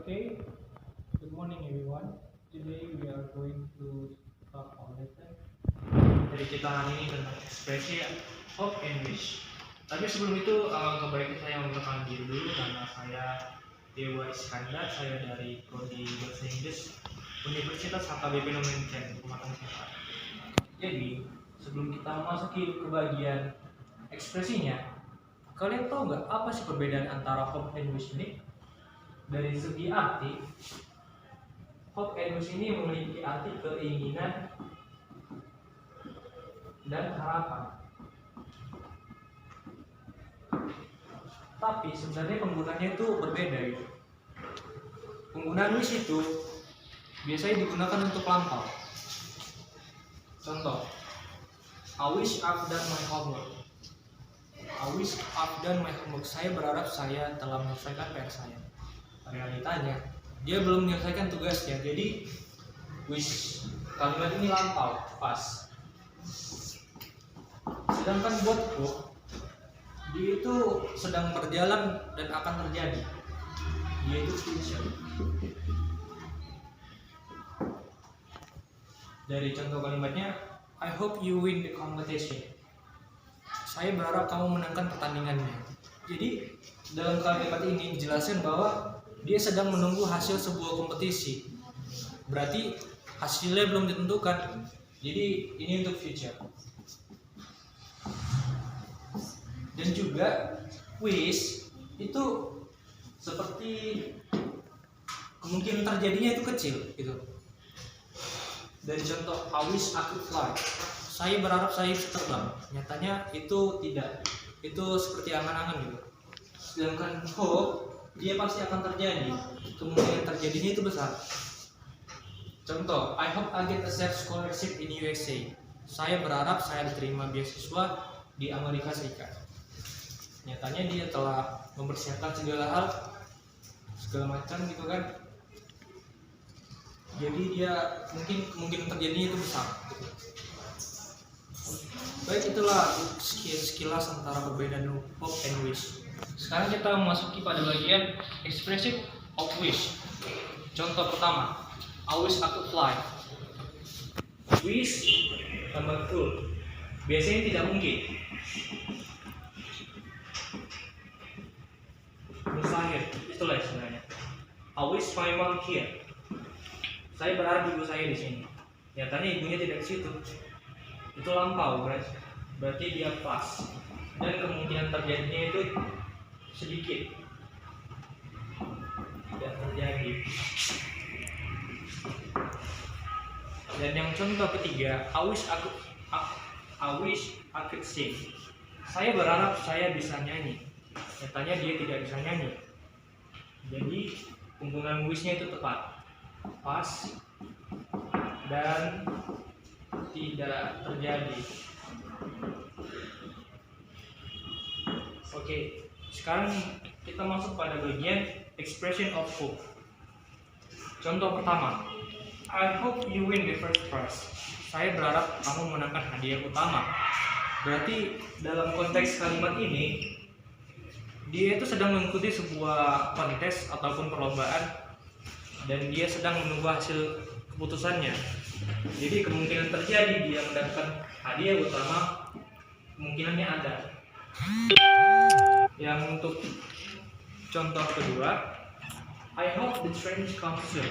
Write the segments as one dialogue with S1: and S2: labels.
S1: Okay, good morning everyone. Today we are going to talk on lesson. Jadi kita hari ini tentang ekspresi hope and wish. Tapi sebelum itu, kebaiknya saya memperkenalkan diri dulu. Nama saya Dewa Iskandar. Saya dari Prodi Bahasa Inggris Universitas HKBP Nomenken Pematang Siantar. Jadi sebelum kita memasuki ke bagian ekspresinya, kalian tahu nggak apa sih perbedaan antara hope and wish ini? Dari segi arti, hope and wish ini memiliki arti keinginan dan harapan. Tapi sebenarnya penggunaannya itu berbeda ya. Penggunaan wish itu biasanya digunakan untuk lampau. Contoh, I wish I've done my homework. I wish I've done my homework. Saya berharap saya telah menyelesaikan PR saya. Realitanya dia belum menyelesaikan tugasnya, jadi wish kalimat ini lampau, pas. Sedangkan buat hope, dia itu sedang berjalan dan akan terjadi, yaitu future. Dari contoh kalimatnya, I hope you win the competition. Saya berharap kamu menangkan pertandingannya. Jadi dalam kalimat ini dijelaskan bahwa dia sedang menunggu hasil sebuah kompetisi. Berarti hasilnya belum ditentukan. Jadi ini untuk future. Dan juga wish itu seperti kemungkinan terjadinya itu kecil gitu. Dari contoh I wish I could fly. Saya berharap saya bisa terbang. Nyatanya itu tidak. Itu seperti angan-angan gitu. Sedangkan hope dia pasti akan terjadi, kemungkinan terjadinya itu besar. Contoh, I hope I get a safe scholarship in USA. Saya berharap saya diterima beasiswa di Amerika Serikat. Nyatanya dia telah mempersiapkan segala hal, segala macam gitu kan. Jadi dia kemungkinan terjadinya itu besar. Gitu. Baik, itulah sekilas antara perbedaan hope and wish. Sekarang kita memasuki pada bagian expressive of wish. Contoh pertama, I wish I could fly. Wish tambah could. Biasanya tidak mungkin. Mustahil, itulah sebenarnya. I wish my mom here. Saya berharap ibu saya di sini. Nyatanya ibunya tidak di situ. Itu lampau, berarti dia pas. Dan kemungkinan terjadinya itu sedikit, tidak terjadi. Dan yang contoh ketiga, I wish I could sing. Saya berharap saya bisa nyanyi. Nyatanya dia tidak bisa nyanyi. Jadi penggunaan wishnya itu tepat, pas, dan tidak terjadi. Oke. Sekarang kita masuk pada bagian expression of hope. Contoh pertama, I hope you win the first prize. Saya berharap kamu menangkan hadiah utama. Berarti dalam konteks kalimat ini, dia itu sedang mengikuti sebuah kontes ataupun perlombaan, dan dia sedang menunggu hasil keputusannya. Jadi kemungkinan terjadi dia mendapatkan hadiah utama, kemungkinannya ada. Yang untuk contoh kedua, I hope the train comes soon.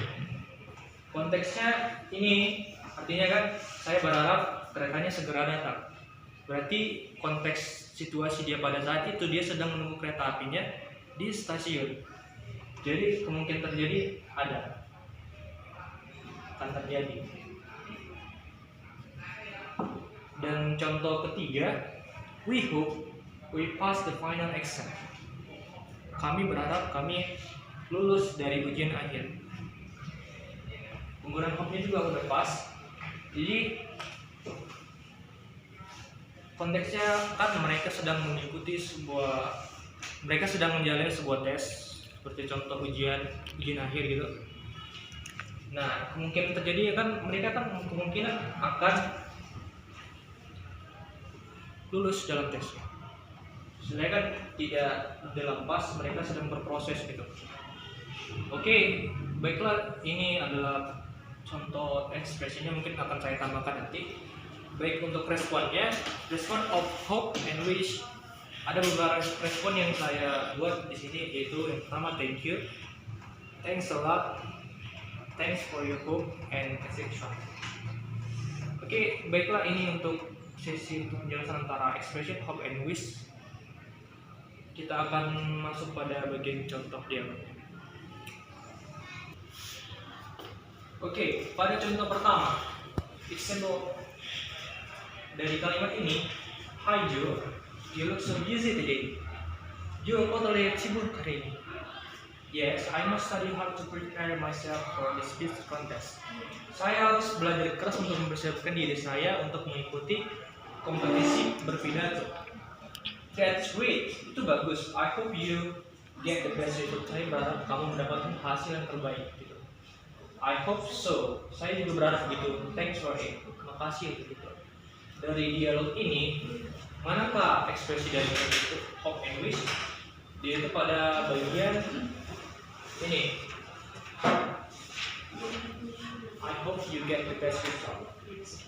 S1: Konteksnya ini artinya kan saya berharap keretanya segera datang. Berarti konteks situasi dia pada saat itu dia sedang menunggu kereta apinya di stasiun. Jadi kemungkinan terjadi ada, akan terjadi. Dan contoh ketiga, we hope we pass the final exam. Kami berharap kami lulus dari ujian akhir. Penggunaan hope-nya juga udah pas. Jadi konteksnya kan mereka sedang menjalani sebuah tes, seperti contoh ujian akhir gitu. Nah, kemungkinan terjadi kan mereka kan kemungkinan akan lulus dalam tesnya. Sebenarnya kan tidak dalam pas, mereka sedang berproses gitu. Oke, baiklah, ini adalah contoh ekspresinya, mungkin akan saya tambahkan nanti. Baik, untuk responnya, respon of hope and wish, ada beberapa respon yang saya buat di sini, yaitu yang pertama thank you, thanks a lot, thanks for your hope, and etc. Oke, baiklah, ini untuk sesi untuk penjelasan antara expression hope and wish. Kita akan masuk pada bagian contoh dialognya. Oke, pada contoh pertama, example dari kalimat ini, Hi Joe, you look so busy today. Joe, kau terlihat sibuk hari ini. Yes, I must study hard to prepare myself for the speech contest. Saya harus belajar keras untuk mempersiapkan diri saya untuk mengikuti kompetisi berpidato. That's great, itu bagus. I hope you get the best result. Saya berharap kamu mendapatkan hasil yang terbaik. Gitu. I hope so. Saya juga berharap begitu. Thanks for it. Terima kasih untuk itu. Dari dialog ini, manakah ekspresi dari itu hope and wish? Dia itu pada bagian ini. I hope you get the best result.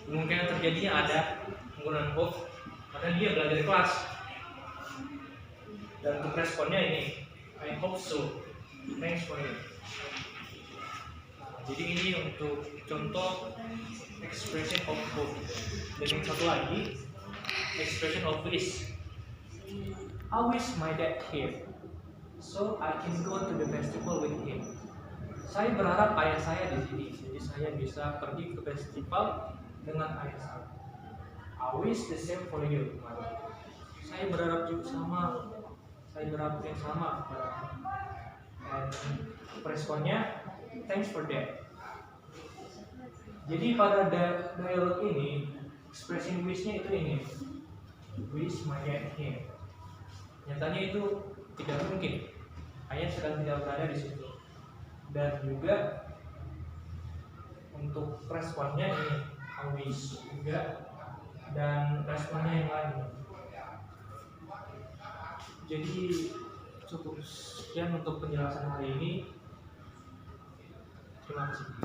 S1: Kemungkinan terjadinya ada penggunaan hope karena dia belajar di kelas. Dan untuk responnya ini, I hope so. Thanks for it. Jadi ini untuk contoh expression of hope. Dan yang satu lagi, expression of wish. I wish my dad here, so I can go to the festival with him. Saya berharap ayah saya di sini, jadi saya bisa pergi ke festival dengan ayah saya. I wish the same for you. Saya berharap juga sama. Saya berharap yang sama. Dan responnya, thanks for that. Jadi pada dialog ini, expression wish-nya itu ini, wish my dad here. Nyatanya itu tidak mungkin. Ayah sedang tidak berada di situ. Dan juga untuk responnya ini, I wish juga, dan responnya yang lain. Jadi cukup sekian untuk penjelasan hari ini. Terima kasih.